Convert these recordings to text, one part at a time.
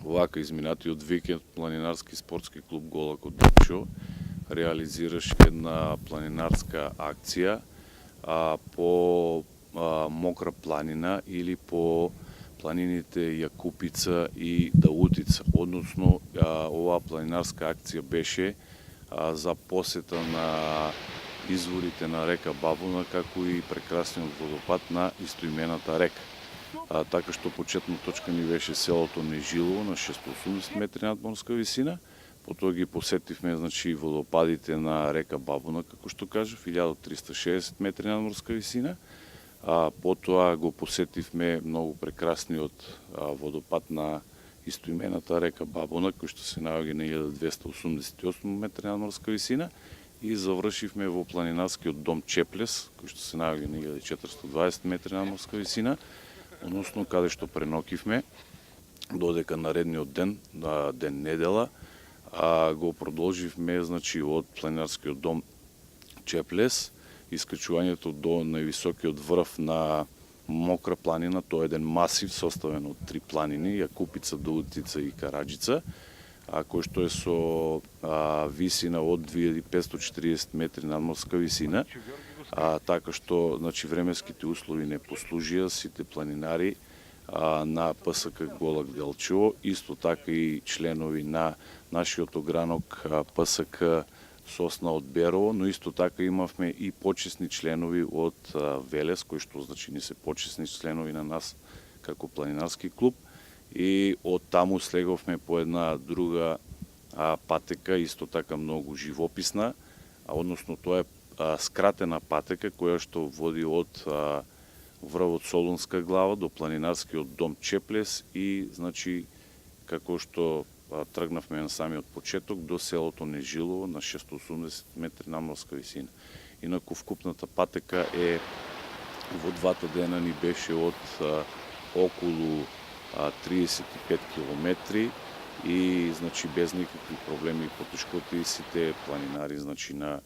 влака, изминати от Викенд планинарски спортски клуб Голък от Делчо, реализираше една планинарска акция по Мокра планина или по планините Якупица и Далутица. Односно, ова планинарска акция беше за посета на изворите на река Бабуна, како и прекрасниот водопад на истоимената река. Така што почетна точка ни беше селото Нежилово на 680 метри надморска висина. Потоа ги посетивме водопадите на река Бабуна, како што кажав, 1360 метри надморска висина. Потоа го посетивме многу прекрасниот водопад на истоимената река Бабуна, кој што се наоѓа на 1288 метри надморска висина. И завршивме во планинарскиот дом Чеплес, кој што се наоѓа на 1420 метри надморска висина, односно каде што пренокивме, додека наредниот ден, ден недела, го продолживме од планинарскиот дом Чеплес, искачувањето до највисокиот врв на Мокра планина. Тоа е еден масив составен од 3 планини, Јакупица, Далутица и Караџица, кој што е со висина од 2540 метри надморска висина, така што временските услови не послужија сите планинари на ПСК Голък Делчево, исто така и членови на нашиот огранок ПСК Сосна од Берово, но исто така имавме и почесни членови од Велес, кои што ни се почесни членови на нас како планинарски клуб, и од таму слеговме по една друга патека, исто така многу живописна, односно тоа е скратена патека која што води од врвот Солунска глава до планинарскиот дом Чеплес и како што тргнавме на самиот почеток до селото Нежилово на 680 метри надморска висина. Инаку вкупната патека во двата дена ни беше од околу 35 километри и без никакви проблеми и потешкоти сите планинари на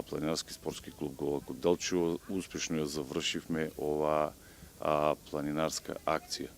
планинарски спортски клуб Голък од Делчево успешно ја завршивме оваа планинарска акција.